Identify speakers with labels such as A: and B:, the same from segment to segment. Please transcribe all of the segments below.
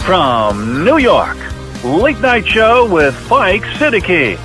A: From New York, Late Night Show with Spike Siddiqui.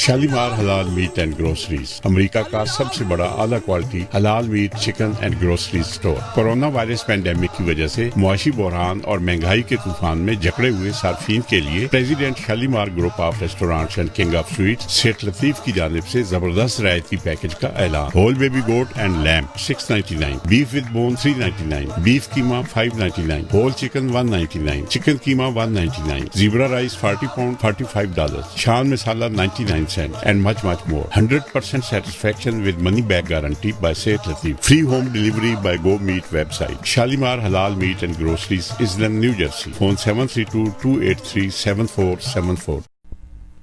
B: Shalimar حلال meat and groceries امریکہ کا سب سے بڑا اعلیٰ کوالٹی حلال meat chicken and groceries store. Coronavirus pandemic کی وجہ سے معاشی بحران اور مہنگائی کے طوفان میں جکڑے ہوئے صارفین کے لیے president Shalimar group of restaurants and king of sweets Seth Latif کی جانب سے زبردست رعایتی پیکج کا اعلان۔ Whole baby goat and lamb $6.99، beef with bone $3.99، beef قیمہ $5.99، ہول چکن $1.99، چکن قیمہ $1.99، zebra rice 40 pound $45، Shan masala 99 cents and much more. 100% satisfaction with money back guarantee by Sayyid Latif. Free home delivery by Go Meat website. Shalimar Halal Meat and Groceries, Island, New Jersey. Phone 732-283-7474.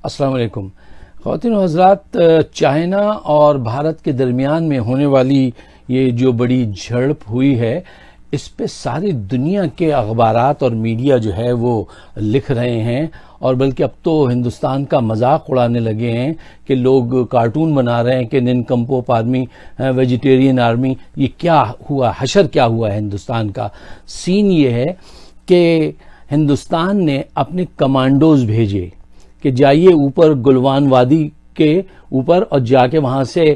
C: السلام علیکم خواتین و حضرات، China اور بھارت کے درمیان میں ہونے والی یہ جو بڑی جھڑپ ہوئی ہے، اس پہ ساری دنیا کے اخبارات اور میڈیا جو ہے وہ لکھ رہے ہیں، اور بلکہ اب تو ہندوستان کا مذاق اڑانے لگے ہیں کہ لوگ کارٹون بنا رہے ہیں کہ ننکمپوپ آرمی، ویجیٹیرین آرمی، یہ کیا ہوا، حشر کیا ہوا ہے ہندوستان کا۔ سین یہ ہے کہ ہندوستان نے اپنے کمانڈوز بھیجے کہ جائیے اوپر گلوان وادی کے اوپر اور جا کے وہاں سے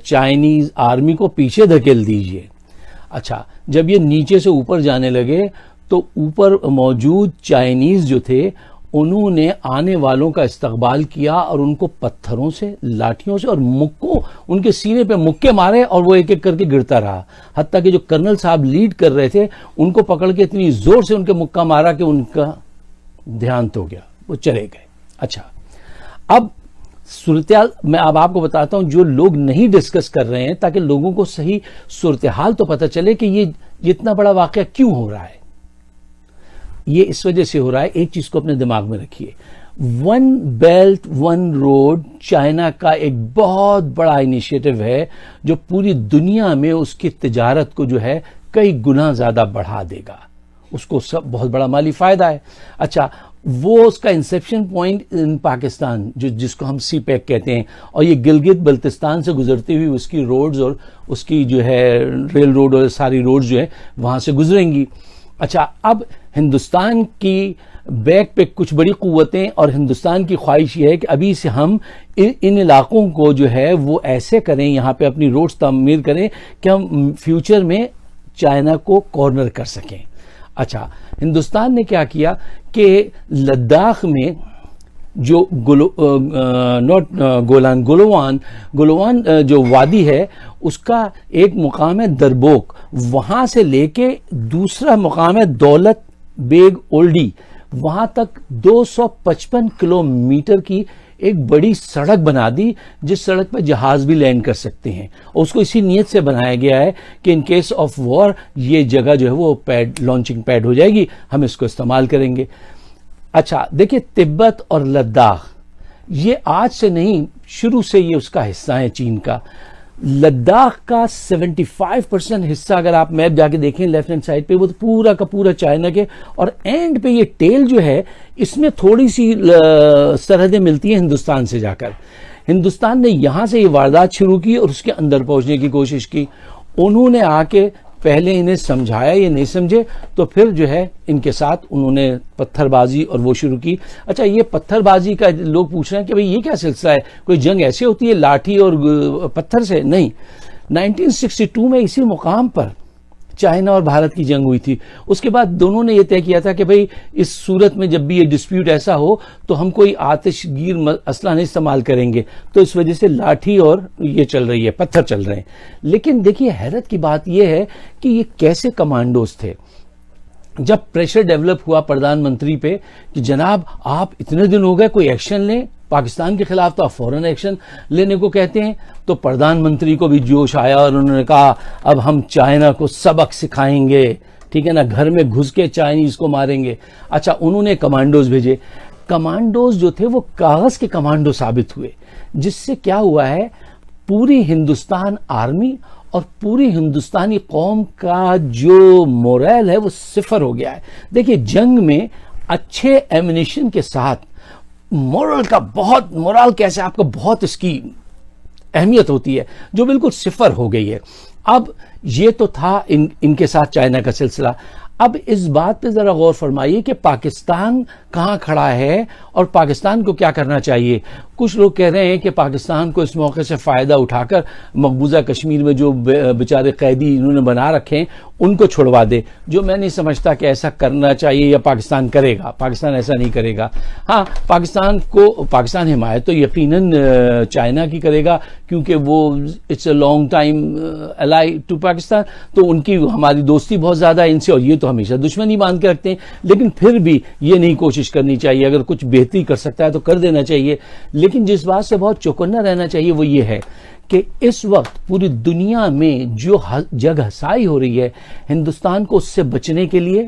C: چائنیز آرمی کو پیچھے دھکیل دیجیے۔ اچھا، جب یہ نیچے سے اوپر جانے لگے تو اوپر موجود چائنیز جو تھے انہوں نے آنے والوں کا استقبال کیا اور ان کو پتھروں سے، لاٹھیوں سے اور مکوں، ان کے سینے پہ مکے مارے اور وہ ایک ایک کر کے گرتا رہا، حتیٰ کہ جو کرنل صاحب لیڈ کر رہے تھے ان کو پکڑ کے اتنی زور سے ان کے مکہ مارا کہ ان کا دیہانت ہو گیا، وہ چلے گئے۔ اچھا، اب صورتحال میں اب آپ کو بتاتا ہوں جو لوگ نہیں ڈسکس کر رہے ہیں، تاکہ لوگوں کو صحیح صورتحال تو پتہ چلے کہ یہ اتنا بڑا واقعہ کیوں ہو رہا ہے۔ یہ اس وجہ سے ہو رہا ہے، ایک چیز کو اپنے دماغ میں رکھیے، one belt one road China کا ایک بہت بڑا انیشیٹو ہے جو پوری دنیا میں اس کی تجارت کو جو ہے کئی گنا زیادہ بڑھا دے گا، اس کو سب بہت بڑا مالی فائدہ ہے۔ اچھا، وہ اس کا انسیپشن پوائنٹ ان پاکستان جس کو ہم سی پیک کہتے ہیں، اور یہ گلگت بلتستان سے گزرتی ہوئی اس کی روڈز اور اس کی جو ہے ریل روڈ اور ساری روڈز جو ہے وہاں سے گزریں گی۔ اچھا، اب ہندوستان کی بیک پہ کچھ بڑی قوتیں اور ہندوستان کی خواہش یہ ہے کہ ابھی سے ہم ان علاقوں کو جو ہے وہ ایسے کریں، یہاں پہ اپنی روڈز تعمیر کریں کہ ہم فیوچر میں چائنا کو کارنر کر سکیں۔ اچھا، ہندوستان نے کیا کیا کہ لداخ میں جو گولوان جو وادی ہے اس کا ایک مقام ہے دربوک، وہاں سے لے کے دوسرا مقام ہے دولت بیگ اولڈی، وہاں تک 255 کلومیٹر کی ایک بڑی سڑک بنا دی، جس سڑک پہ جہاز بھی لینڈ کر سکتے ہیں، اور اس کو اسی نیت سے بنایا گیا ہے کہ ان کیس آف وار یہ جگہ جو ہے وہ لانچنگ پیڈ ہو جائے گی، ہم اس کو استعمال کریں گے۔ اچھا دیکھیں، تبت اور لداخ یہ آج سے نہیں، شروع سے یہ اس کا حصہ ہے چین کا۔ لداخ کا 75% حصہ اگر آپ میپ جا کے دیکھیں لیفٹ ہینڈ سائڈ پہ، وہ تو پورا کا پورا چائنا کے، اور اینڈ پہ یہ ٹیل جو ہے اس میں تھوڑی سی سرحدیں ملتی ہیں ہندوستان سے جا کر۔ ہندوستان نے یہاں سے یہ واردات شروع کی اور اس کے اندر پہنچنے کی کوشش کی، انہوں نے آ کے پہلے انہیں سمجھایا، یہ نہیں سمجھے تو پھر جو ہے ان کے ساتھ انہوں نے پتھر بازی اور وہ شروع کی۔ اچھا، یہ پتھر بازی کا لوگ پوچھ رہے ہیں کہ بھئی یہ کیا سلسلہ ہے، کوئی جنگ ایسے ہوتی ہے لاٹھی اور پتھر سے؟ نہیں، 1962 میں اسی مقام پر چائنا اور بھارت کی جنگ ہوئی تھی۔ اس کے بعد دونوں نے یہ طے کیا تھا کہ بھئی اس صورت میں جب بھی یہ ڈسپیوٹ ایسا ہو تو ہم کوئی آتش گیر اسلحہ نہیں استعمال کریں گے، تو اس وجہ سے لاٹھی اور یہ چل رہی ہے، پتھر چل رہے ہیں۔ لیکن دیکھیے، حیرت کی بات یہ ہے کہ یہ کیسے کمانڈوز تھے۔ جب پریشر ڈیولپ ہوا پردھان منتری پہ کہ جناب آپ اتنے دن ہو گئے کوئی ایکشن لیں پاکستان کے خلاف، تو آپ فوراً ایکشن لینے کو کہتے ہیں، تو پردھان منتری کو بھی جوش آیا اور انہوں نے کہا اب ہم چائنا کو سبق سکھائیں گے، ٹھیک ہے نا، گھر میں گھس کے چائنیز کو ماریں گے۔ اچھا، انہوں نے کمانڈوز بھیجے، کمانڈوز جو تھے وہ کاغذ کے کمانڈو ثابت ہوئے، جس سے کیا ہوا ہے، پوری ہندوستان آرمی اور پوری ہندوستانی قوم کا جو موریل ہے وہ صفر ہو گیا ہے۔ دیکھیے، جنگ میں اچھے ایمونیشن کے ساتھ مورل کا بہت، مورال کیسے آپ کو بہت اس کی اہمیت ہوتی ہے، جو بالکل صفر ہو گئی ہے۔ اب یہ تو تھا ان کے ساتھ چائنا کا سلسلہ۔ اب اس بات پہ ذرا غور فرمائیے کہ پاکستان کہاں کھڑا ہے اور پاکستان کو کیا کرنا چاہیے. کچھ لوگ کہہ رہے ہیں کہ پاکستان کو اس موقع سے فائدہ اٹھا کر مقبوضہ کشمیر میں جو بیچارے قیدی انہوں نے بنا رکھے ہیں ان کو چھڑوا دے, جو میں نہیں سمجھتا کہ ایسا کرنا چاہیے یا پاکستان کرے گا. پاکستان ایسا نہیں کرے گا. ہاں, پاکستان حمایت تو یقیناً چائنا کی کرے گا, کیونکہ وہ it's a long time ally to Pakistan, تو ان کی ہماری دوستی بہت زیادہ ان سے, اور یہ تو ہمیشہ دشمنی باندھ کے رکھتے ہیں. لیکن پھر بھی یہ نہیں کوشش کرنی چاہیے, اگر کچھ بہتری کر سکتا ہے تو کر دینا چاہیے. لیکن جس بات سے بہت چوکنا رہنا چاہیے وہ یہ ہے کہ اس وقت پوری دنیا میں جو جگ ہسائی ہو رہی ہے ہندوستان کو اس سے بچنے کے لیے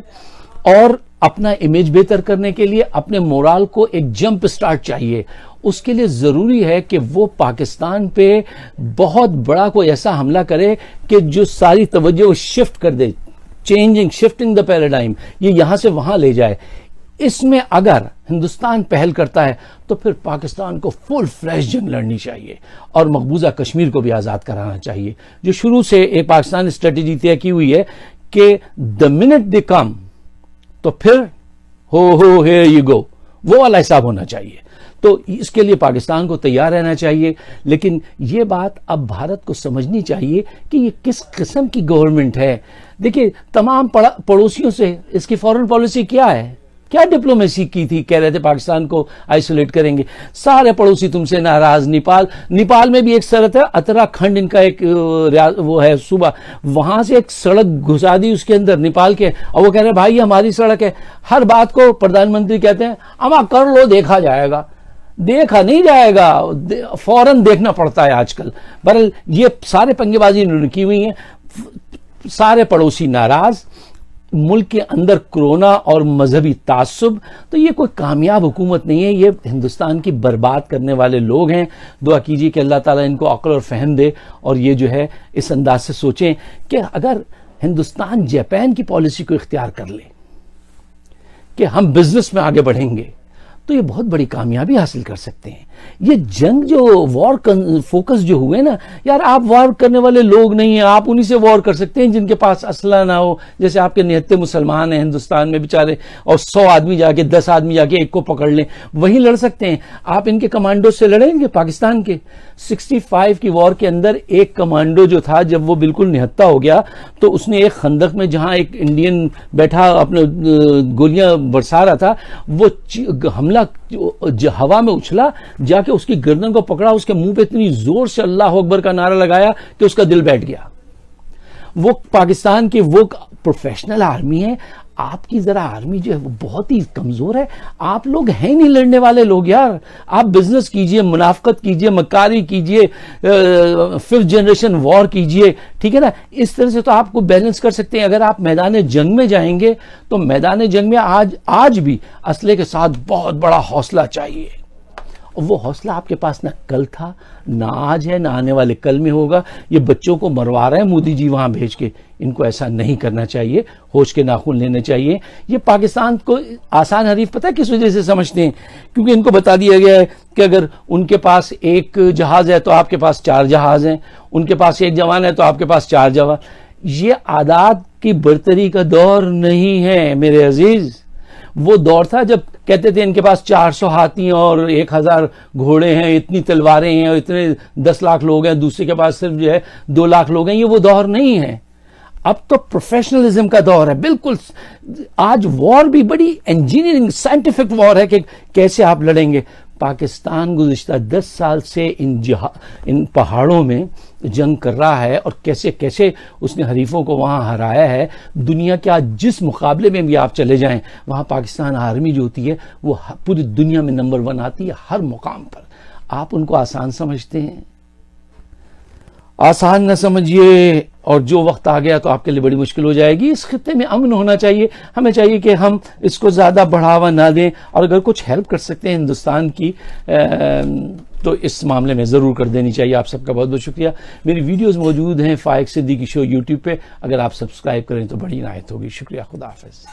C: اور اپنا امیج بہتر کرنے کے لیے اپنے مورال کو ایک جمپ سٹارٹ چاہیے. اس کے لیے ضروری ہے کہ وہ پاکستان پہ بہت بڑا کوئی ایسا حملہ کرے کہ جو ساری توجہ شفٹ کر دے, شفٹنگ دا پیراڈائم, یہ یہاں سے وہاں لے جائے. اس میں اگر ہندوستان پہل کرتا ہے تو پھر پاکستان کو فل فلیش جنگ لڑنی چاہیے اور مقبوضہ کشمیر کو بھی آزاد کرانا چاہیے, جو شروع سے ایک پاکستان اسٹریٹجی طے کی ہوئی ہے کہ the minute they come تو پھر ہو here you go, وہ والا حساب ہونا چاہیے. تو اس کے لیے پاکستان کو تیار رہنا چاہیے. لیکن یہ بات اب بھارت کو سمجھنی چاہیے کہ یہ کس قسم کی گورنمنٹ ہے. دیکھیے, تمام پڑوسیوں سے اس کی فورن پالیسی کیا ہے, کیا ڈپلومیسی کی تھی, کہہ رہے تھے پاکستان کو آئسولیٹ کریں گے. سارے پڑوسی تم سے ناراض. نیپال میں بھی ایک سرحد ہے, اتراکھنڈ ان کا ایک وہ ہے صوبہ, وہاں سے ایک سڑک گھسا دی اس کے اندر نیپال کے, اور وہ کہہ رہے ہیں بھائی ہماری سڑک ہے. ہر بات کو پردھان منتری کہتے ہیں اما کر لو, دیکھا جائے گا. دیکھا نہیں جائے گا, فوراً دیکھنا پڑتا ہے آج کل. بہرحال یہ سارے پنگے بازی انہوں نے کی ہوئی ہیں. سارے پڑوسی ناراض, ملک کے اندر کرونا اور مذہبی تعصب, تو یہ کوئی کامیاب حکومت نہیں ہے. یہ ہندوستان کی برباد کرنے والے لوگ ہیں. دعا کیجیے کہ اللہ تعالیٰ ان کو عقل اور فہم دے, اور یہ جو ہے اس انداز سے سوچیں کہ اگر ہندوستان جاپان کی پالیسی کو اختیار کر لے کہ ہم بزنس میں آگے بڑھیں گے, تو یہ بہت بڑی کامیابی حاصل کر سکتے ہیں. یہ جنگ جو وار فوکس جو ہوئے نا, یار آپ وار کرنے والے لوگ نہیں ہیں, آپ انہی سے وار کر سکتے ہیں جن کے پاس اسلحہ نہ ہو. جیسے آپ کے نہتے مسلمان ہیں ہندوستان میں بیچارے, اور 100 آدمی جا کے 10 آدمی جا کے ایک کو پکڑ لیں, وہی لڑ سکتے ہیں. آپ ان کے کمانڈو سے لڑیں گے پاکستان کے. 65 کی وار کے اندر ایک کمانڈو جو تھا, جب وہ بالکل نہتا ہو گیا تو اس نے ایک خندق میں جہاں ایک انڈین بیٹھا اپنے گولیاں برسا رہا تھا, وہ حملہ ہوا میں اچھلا, جا کے اس کی گردن کو پکڑا, اس کے منہ پہ اتنی زور سے اللہ اکبر کا نعرہ لگایا کہ اس کا دل بیٹھ گیا. وہ پاکستان کی وہ پروفیشنل آرمی ہے. آپ کی ذرا آرمی جو ہے وہ بہت ہی کمزور ہے. آپ لوگ ہیں نہیں لڑنے والے لوگ یار. آپ بزنس کیجئے, منافقت کیجئے, مکاری کیجئے, 5th جنریشن وار کیجئے, ٹھیک ہے نا. اس طرح سے تو آپ کو بیلنس کر سکتے ہیں. اگر آپ میدان جنگ میں جائیں گے تو میدان جنگ میں آج بھی اسلحے کے ساتھ بہت بڑا حوصلہ چاہیے. وہ حوصلہ آپ کے پاس نہ کل تھا, نہ آج ہے, نہ آنے والے کل میں ہوگا. یہ بچوں کو مروا رہے ہیں مودی جی وہاں بھیج کے. ان کو ایسا نہیں کرنا چاہیے, ہوش کے ناخن لینے چاہیے. یہ پاکستان کو آسان حریف پتہ ہے کس وجہ سے سمجھتے ہیں, کیونکہ ان کو بتا دیا گیا ہے کہ اگر ان کے پاس ایک جہاز ہے تو آپ کے پاس 4 جہاز ہیں, ان کے پاس ایک جوان ہے تو آپ کے پاس 4 جوان. یہ اعداد کی برتری کا دور نہیں ہے میرے عزیز. وہ دور تھا جب کہتے تھے ان کے پاس 400 ہاتھی اور 1000 گھوڑے ہیں, اتنی تلواریں ہیں اور اتنے 10 لاکھ لوگ ہیں, دوسرے کے پاس صرف جو ہے 2 لاکھ لوگ ہیں. یہ وہ دور نہیں ہے. اب تو پروفیشنلزم کا دور ہے بالکل. آج وار بھی بڑی انجینئرنگ سائنٹیفک وار ہے کہ کیسے آپ لڑیں گے. پاکستان گزشتہ 10 سال سے ان پہاڑوں میں جنگ کر رہا ہے, اور کیسے کیسے اس نے حریفوں کو وہاں ہرایا ہے. دنیا کے آج جس مقابلے میں بھی آپ چلے جائیں, وہاں پاکستان آرمی جو ہوتی ہے وہ پوری دنیا میں نمبر 1 آتی ہے ہر مقام پر. آپ ان کو آسان سمجھتے ہیں. آسان نہ سمجھیے, اور جو وقت آ گیا تو آپ کے لیے بڑی مشکل ہو جائے گی. اس خطے میں امن ہونا چاہیے. ہمیں چاہیے کہ ہم اس کو زیادہ بڑھاوا نہ دیں, اور اگر کچھ ہیلپ کر سکتے ہیں ہندوستان کی تو اس معاملے میں ضرور کر دینی چاہیے. آپ سب کا بہت بہت شکریہ. میری ویڈیوز موجود ہیں فائق صدیقی شو یوٹیوب پہ, اگر آپ سبسکرائب کریں تو بڑی عنایت ہوگی. شکریہ. خدا حافظ.